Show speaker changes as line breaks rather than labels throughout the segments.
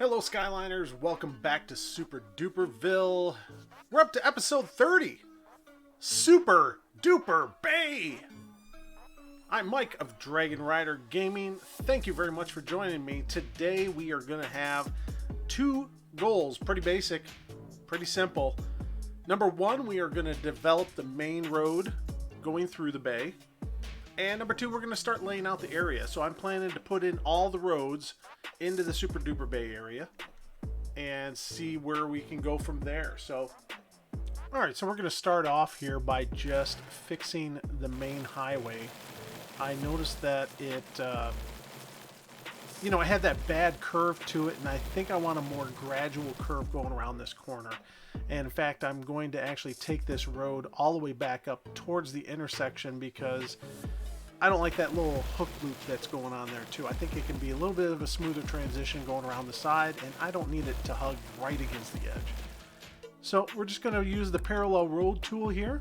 Hello Skyliners, welcome back to Super-Duperville. We're up to episode 30, Super-Duper-Bay. I'm Mike of Dragon Rider Gaming. Thank you very much for joining me. Today we are going to have two goals, pretty basic, pretty simple. Number one, we are going to develop the main road going through the bay. And number two, we're going to start laying out the area. So I'm planning to put in all the roads into the Super-Duper Bay area and see where we can go from there. So, all right, so we're going to start off here by just fixing the main highway. I noticed that it, it had that bad curve to it, and I think I want a more gradual curve going around this corner. And in fact, I'm going to actually take this road all the way back up towards the intersection because I don't like that little hook loop that's going on there too. I think it can be a little bit of a smoother transition going around the side, and I don't need it to hug right against the edge. So we're just going to use the parallel road tool here.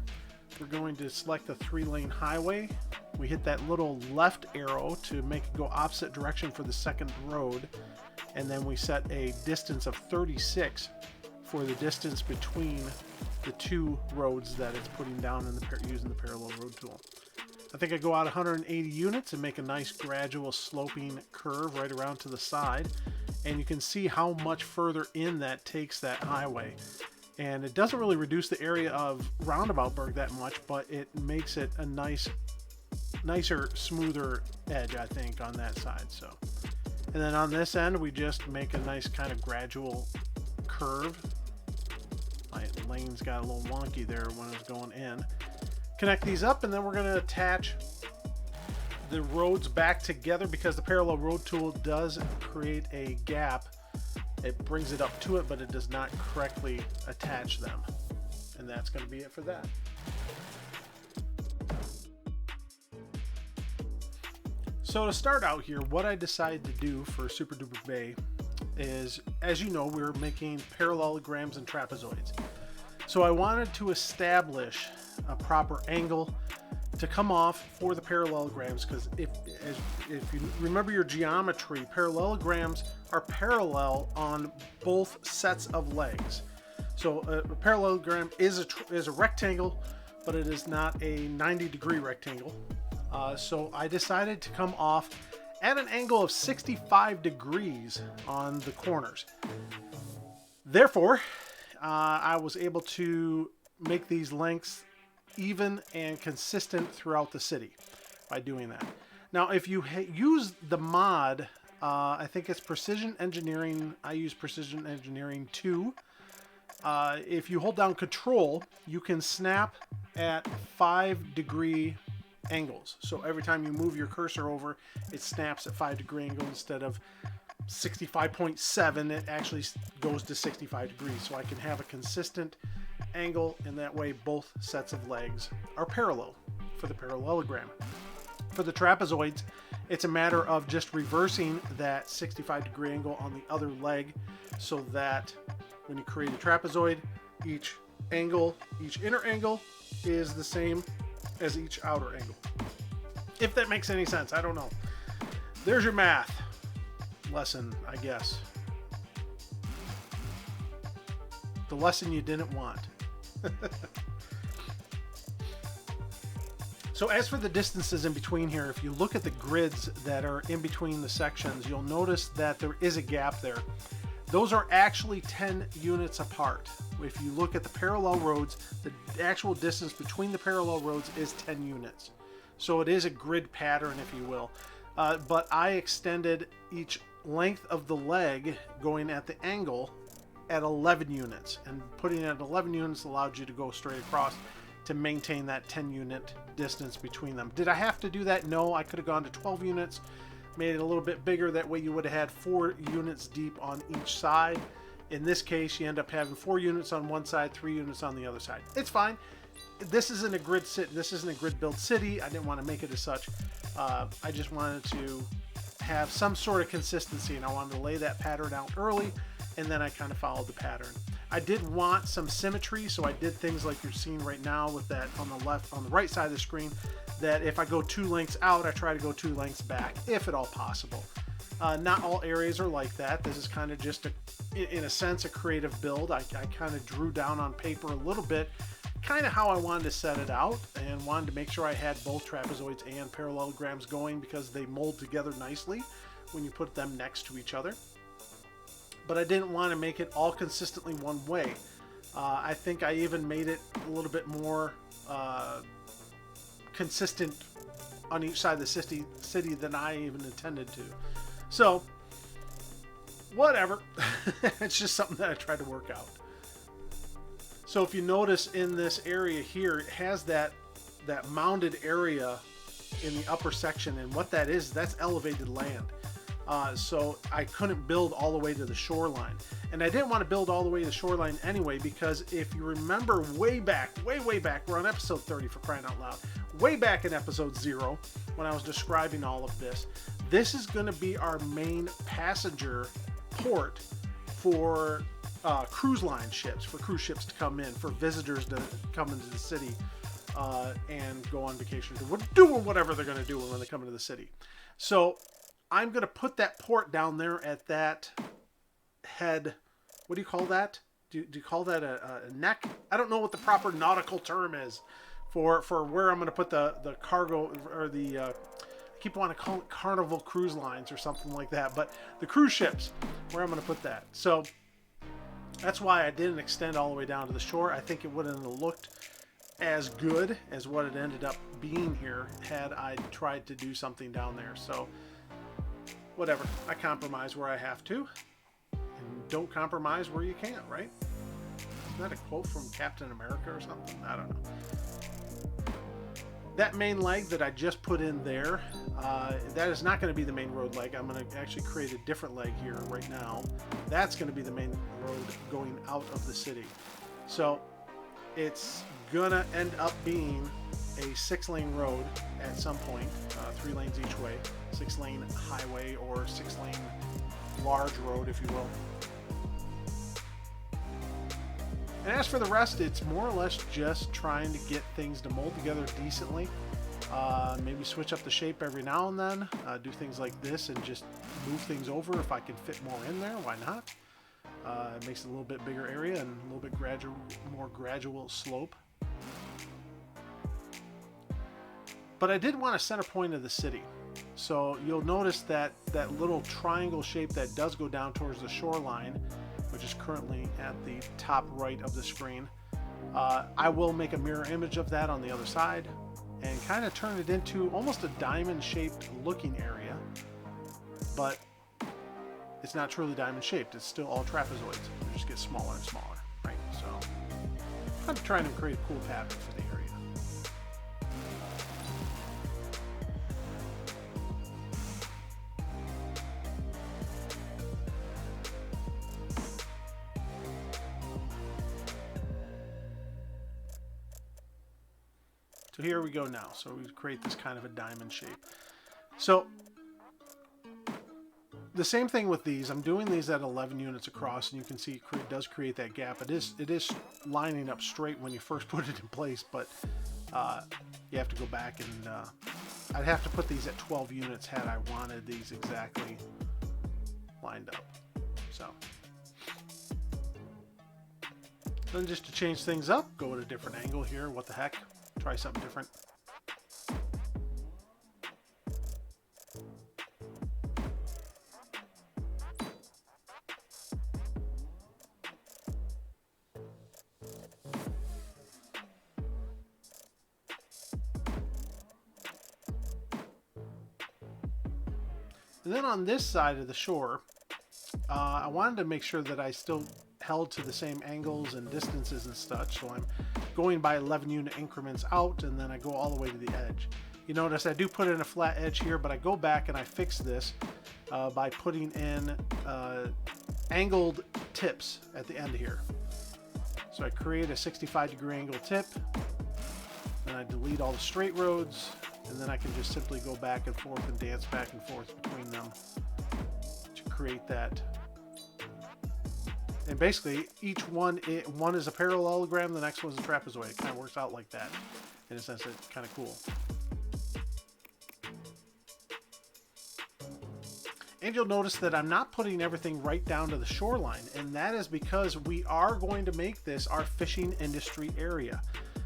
We're going to select the 3-lane highway. We hit that little left arrow to make it go opposite direction for the second road, and then we set a distance of 36 for the distance between the two roads that it's putting down in using the parallel road tool. I think I go out 180 units and make a nice gradual sloping curve right around to the side, and you can see how much further in that takes that highway. And it doesn't really reduce the area of Roundaboutburg that much, but it makes it a nicer, smoother edge, I think, on that side. So, and then on this end, we just make a nice kind of gradual curve. My lane's got a little wonky there when it's going in. Connect these up, and then we're going to attach the roads back together because the parallel road tool does create a gap. It brings it up to it, but it does not correctly attach them. And that's going to be it for that. So to start out here, what I decided to do for Super-Duper Bay is, as you know, we're making parallelograms and trapezoids. So I wanted to establish a proper angle to come off for the parallelograms, because if you remember your geometry, parallelograms are parallel on both sets of legs. So a parallelogram is a rectangle, but it is not a 90-degree rectangle. So I decided to come off at an angle of 65 degrees on the corners. Therefore, I was able to make these lengths even and consistent throughout the city by doing that. Now, if you use the mod, I think it's Precision Engineering. I use Precision Engineering 2. If you hold down Control, you can snap at 5-degree angles. So every time you move your cursor over, it snaps at 5-degree angle instead of 65.7. It actually goes to 65 degrees. So I can have a consistent angle, and that way both sets of legs are parallel for the parallelogram. For the trapezoids, it's a matter of just reversing that 65-degree angle on the other leg so that when you create a trapezoid, each inner angle is the same as each outer angle. If that makes any sense, I don't know. There's your math lesson, I guess. The lesson you didn't want. So as for the distances in between here, if you look at the grids that are in between the sections, you'll notice that there is a gap there. Those are actually 10 units apart. If you look at the parallel roads, the actual distance between the parallel roads is 10 units. So it is a grid pattern, if you will. But I extended each length of the leg going at the angle at 11 units, and putting it at 11 units allowed you to go straight across to maintain that 10 unit distance between them. Did I have to do that? No, I could have gone to 12 units, made it a little bit bigger. That way you would have had 4 units deep on each side. In this case, you end up having 4 units on one side, 3 units on the other side. It's fine. This isn't a grid build city. I didn't want to make it as such. I just wanted to have some sort of consistency, and I wanted to lay that pattern out early, and then I kind of followed the pattern. I did want some symmetry, so I did things like you're seeing right now with that on the right side of the screen, that if I go 2 lengths out, I try to go 2 lengths back, if at all possible. Not all areas are like that. This is kind of just, in a sense, a creative build. I kind of drew down on paper a little bit, kind of how I wanted to set it out, and wanted to make sure I had both trapezoids and parallelograms going because they mold together nicely when you put them next to each other. But I didn't want to make it all consistently one way. I think I even made it a little bit more consistent on each side of the city than I even intended to. So, whatever. It's just something that I tried to work out. So if you notice in this area here, it has that mounded area in the upper section, and what that is, that's elevated land. So I couldn't build all the way to the shoreline. And I didn't want to build all the way to the shoreline anyway, because if you remember way back, way back, we're on episode 30 for crying out loud, way back in episode 0, when I was describing all of this, this is going to be our main passenger port for cruise line ships, for cruise ships to come in, for visitors to come into the city and go on vacation, doing whatever they're going to do when they come into the city. So I'm going to put that port down there at that head. What do you call that? Do you call that a neck? I don't know what the proper nautical term is for where I'm going to put the cargo, or the I keep wanting to call it Carnival Cruise Lines or something like that, but the cruise ships, where I'm going to put that. So that's why I didn't extend all the way down to the shore. I think it wouldn't have looked as good as what it ended up being here had I tried to do something down there. So whatever, I compromise where I have to, and don't compromise where you can't, right? Isn't that a quote from Captain America or something? I don't know. That main leg that I just put in there, that is not going to be the main road leg. I'm going to actually create a different leg here right now. That's going to be the main road going out of the city. So it's going to end up being a 6-lane road at some point, 3 lanes each way, 6-lane highway or 6-lane large road, if you will. And as for the rest, it's more or less just trying to get things to mold together decently. Maybe switch up the shape every now and then, do things like this and just move things over if I can fit more in there, why not? It makes it a little bit bigger area and a little bit more gradual slope. But I did want a center point of the city. So you'll notice that little triangle shape that does go down towards the shoreline, which is currently at the top right of the screen. I will make a mirror image of that on the other side and kind of turn it into almost a diamond shaped looking area, but it's not truly diamond shaped. It's still all trapezoids. It just gets smaller and smaller, right? So I'm trying to create a cool pattern for the area. So here we go now. So we create this kind of a diamond shape. So the same thing with these. I'm doing these at 11 units across, and you can see it does create that gap. It is lining up straight when you first put it in place, but you have to go back and I'd have to put these at 12 units had I wanted these exactly lined up. So then just to change things up, go at a different angle here. What the heck? Try something different. And then on this side of the shore, I wanted to make sure that I still held to the same angles and distances and such, so I'm going by 11 unit increments out, and then I go all the way to the edge. You notice I do put in a flat edge here, but I go back and I fix this by putting in angled tips at the end here. So I create a 65-degree angle tip, and I delete all the straight roads, and then I can just simply go back and forth and dance back and forth between them to create that. And basically, each one is a parallelogram, the next one's a trapezoid. It kind of works out like that. In a sense, it's kind of cool. And you'll notice that I'm not putting everything right down to the shoreline, and that is because we are going to make this our fishing industry area.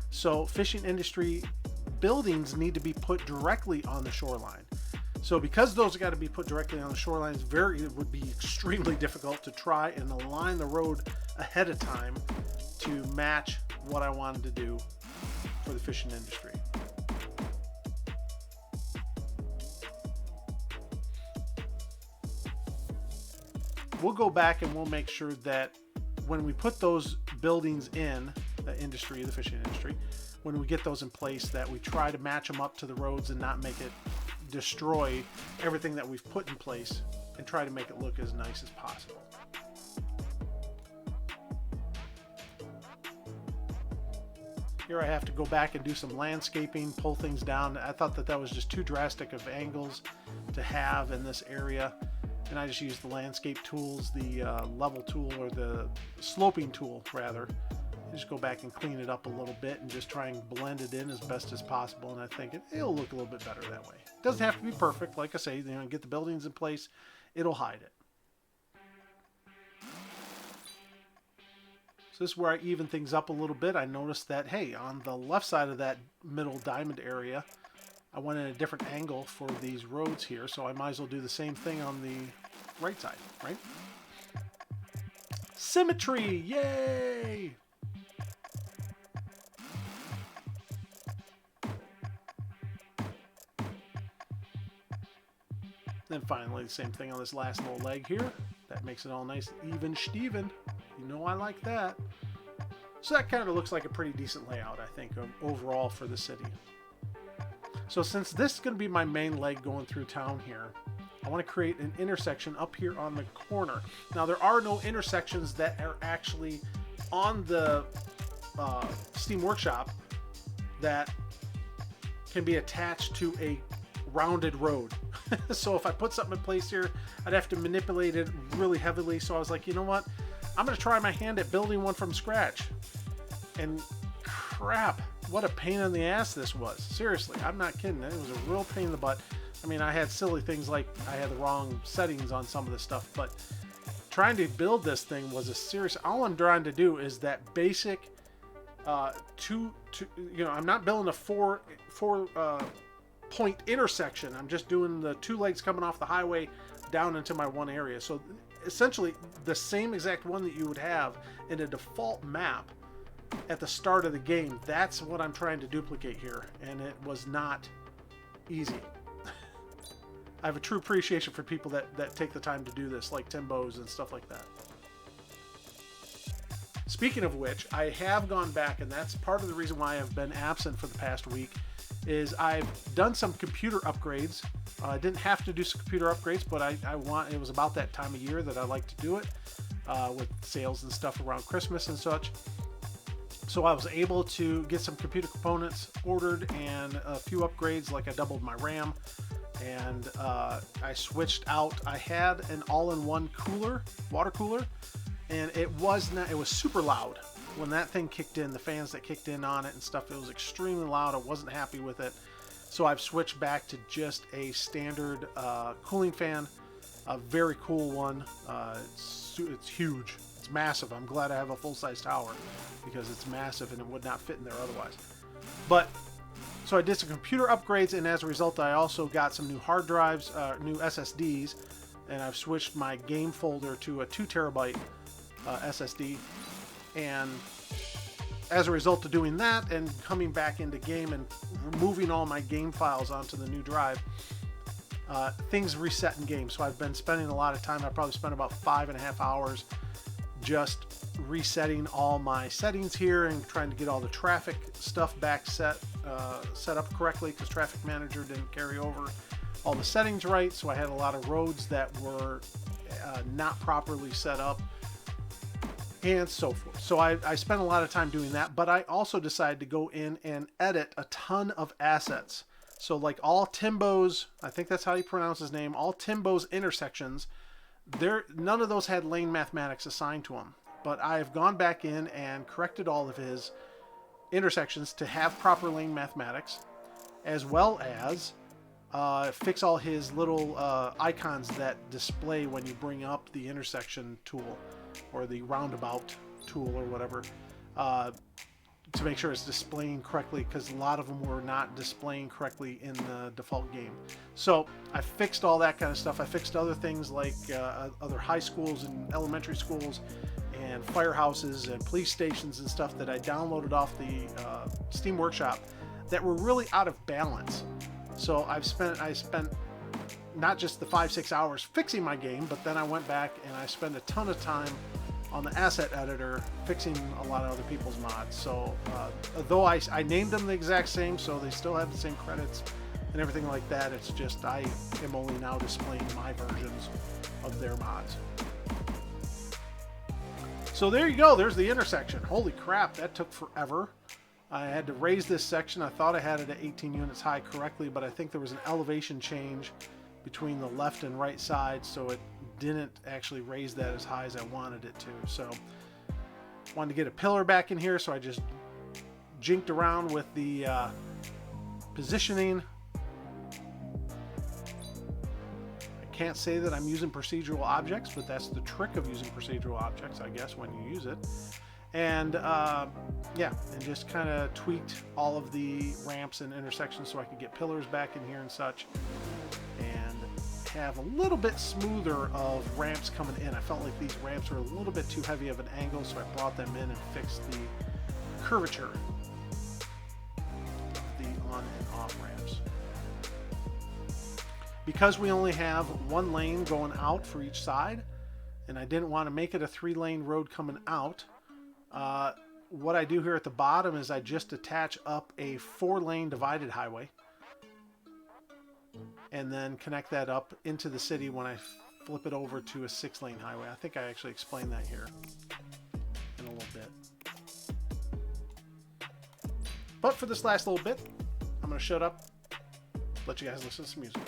So fishing industry buildings need to be put directly on the shoreline. So because those got to be put directly on the shoreline, it would be extremely difficult to try and align the road ahead of time to match what I wanted to do for the fishing industry. We'll go back and we'll make sure that when we put those buildings in the industry, the fishing industry, when we get those in place, that we try to match them up to the roads and not make it destroy everything that we've put in place, and try to make it look as nice as possible. Here I have to go back and do some landscaping, pull things down. I thought that was just too drastic of angles to have in this area. And I just used the landscape tools, the level tool, or the sloping tool rather. Just go back and clean it up a little bit and just try and blend it in as best as possible. And I think it'll look a little bit better that way. It doesn't have to be perfect. Like I say, get the buildings in place, it'll hide it. So this is where I even things up a little bit. I noticed that, hey, on the left side of that middle diamond area, I went in a different angle for these roads here, so I might as well do the same thing on the right side, right? Symmetry! Yay! Then finally, the same thing on this last little leg here. That makes it all nice, even Steven. You know I like that. So that kind of looks like a pretty decent layout, I think, overall for the city. So since this is going to be my main leg going through town here, I want to create an intersection up here on the corner. Now there are no intersections that are actually on the Steam Workshop that can be attached to a rounded road. So if I put something in place here, I'd have to manipulate it really heavily. So I was like, you know what? I'm going to try my hand at building one from scratch. And crap, what a pain in the ass this was. Seriously, I'm not kidding. It was a real pain in the butt. I mean, I had silly things like I had the wrong settings on some of this stuff, but trying to build this thing was a serious... All I'm trying to do is that basic I'm not building a four point intersection. I'm just doing the two legs coming off the highway down into my one area. So essentially the same exact one that you would have in a default map at the start of the game. That's what I'm trying to duplicate here, and it was not easy. I have a true appreciation for people that take the time to do this, like Timbos and stuff like that. Speaking of which, I have gone back, and that's part of the reason why I've been absent for the past week, is I've done some computer upgrades. I didn't have to do some computer upgrades, but it was about that time of year that I like to do it, with sales and stuff around Christmas and such. So I was able to get some computer components ordered and a few upgrades, like I doubled my RAM, and I switched out. I had an all-in-one cooler, water cooler, and it was super loud when that thing kicked in. The fans that kicked in on it and stuff, it was extremely loud. I wasn't happy with it, so I've switched back to just a standard cooling fan, a very cool one. It's huge. It's massive. I'm glad I have a full-size tower because it's massive and it would not fit in there otherwise. But so I did some computer upgrades, and as a result, I also got some new hard drives, new SSDs, and I've switched my game folder to a 2 terabyte SSD. And as a result of doing that and coming back into game and removing all my game files onto the new drive, things reset in game. So I've been spending a lot of time. I probably spent about 5.5 hours just resetting all my settings here and trying to get all the traffic stuff back set up correctly, because Traffic Manager didn't carry over all the settings right. So I had a lot of roads that were not properly set up and so forth. So I spent a lot of time doing that, but I also decided to go in and edit a ton of assets. So like all Timbo's, I think that's how you pronounce his name, all Timbo's intersections, none of those had lane mathematics assigned to them. But I've gone back in and corrected all of his intersections to have proper lane mathematics, as well as fix all his little icons that display when you bring up the intersection tool or the roundabout tool or whatever, to make sure it's displaying correctly, because a lot of them were not displaying correctly in the default game. So I fixed all that kind of stuff. I fixed other things like other high schools and elementary schools and firehouses and police stations and stuff that I downloaded off the Steam Workshop that were really out of balance. So I spent not just the 5-6 hours fixing my game, but then I went back and I spent a ton of time on the asset editor fixing a lot of other people's mods. So though I named them the exact same, so they still have the same credits and everything like that, it's just I am only now displaying my versions of their mods. So there you go, there's the intersection. Holy crap, that took forever. I had to raise this section. I thought I had it at 18 units high correctly, but I think there was an elevation change between the left and right side, so it didn't actually raise that as high as I wanted it to. So wanted to get a pillar back in here, so I just jinked around with the positioning. I can't say that I'm using procedural objects, but that's the trick of using procedural objects, I guess, when you use it. And yeah, and just kind of tweaked all of the ramps and intersections so I could get pillars back in here and such, and have a little bit smoother of ramps coming in. I felt like these ramps were a little bit too heavy of an angle, so I brought them in and fixed the curvature of the on and off ramps. Because we only have one lane going out for each side, and I didn't want to make it a 3-lane road coming out, what I do here at the bottom is I just attach up a 4-lane divided highway and then connect that up into the city when I flip it over to a 6-lane highway. I think I actually explained that here in a little bit. But for this last little bit, I'm going to shut up, let you guys listen to some music.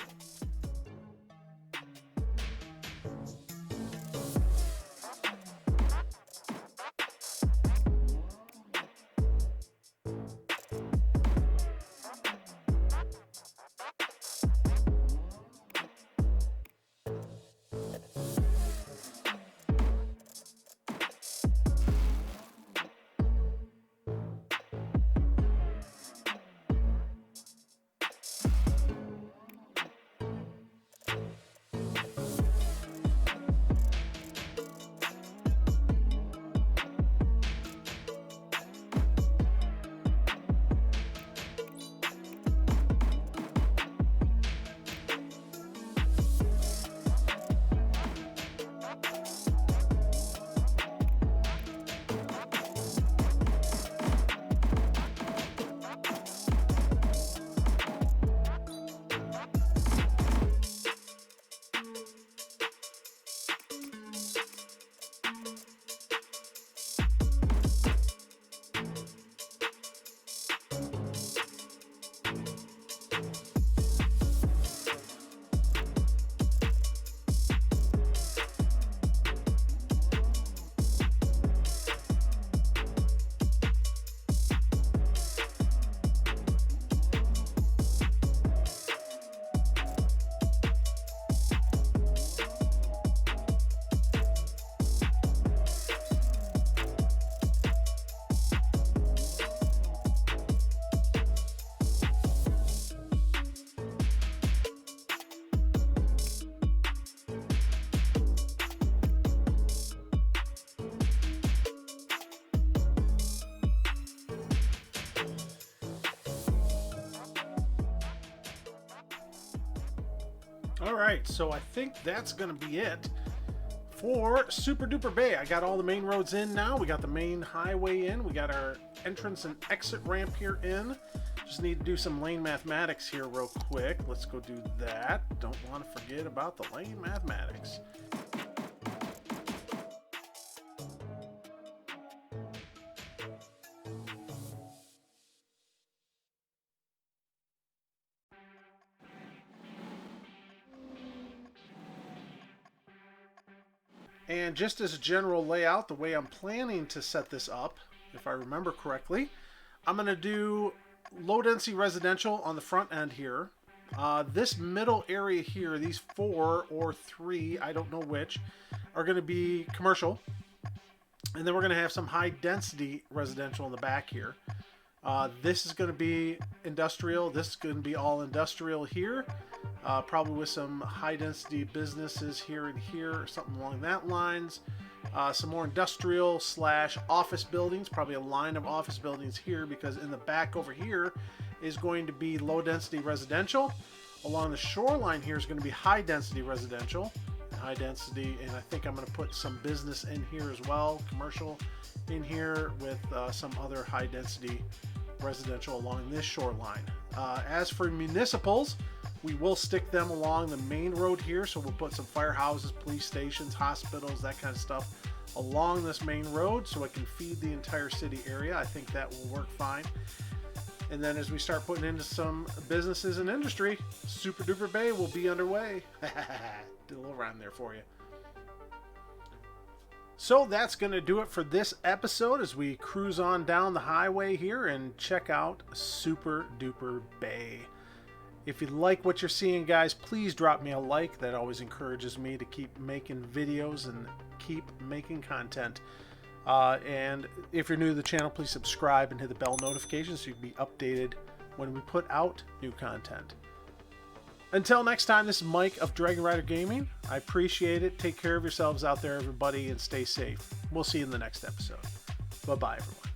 Alright, so I think that's going to be it for Super Duper Bay. I got all the main roads in now. We got the main highway in. We got our entrance and exit ramp here in. Just need to do some lane mathematics here real quick. Let's go do that. Don't want to forget about the lane mathematics. And just as a general layout, the way I'm planning to set this up, if I remember correctly, I'm going to do low density residential on the front end here. This middle area here, these 4 or 3, I don't know which, are going to be commercial. And then we're going to have some high density residential in the back here. This is going to be industrial. This is going to be all industrial here. Probably with some high density businesses here and here, or something along that lines. Some more industrial / office buildings, probably a line of office buildings here, because in the back over here is going to be low density residential. Along the shoreline here is going to be high density residential. High density, and I think I'm going to put some business in here as well, commercial in here, with some other high density residential along this shoreline. As for municipals, we will stick them along the main road here, so we'll put some firehouses, police stations, hospitals, that kind of stuff along this main road so it can feed the entire city area. I think that will work fine. And then as we start putting into some businesses and industry, Super Duper Bay will be underway. Did a little rhyme there for you. So that's going to do it for this episode as we cruise on down the highway here and check out Super Duper Bay. If you like what you're seeing, guys, please drop me a like. That always encourages me to keep making videos and keep making content. And if you're new to the channel, please subscribe and hit the bell notification so you can be updated when we put out new content. Until next time, this is Mike of Dragon Rider Gaming. I appreciate it. Take care of yourselves out there, everybody, and stay safe. We'll see you in the next episode. Bye-bye, everyone.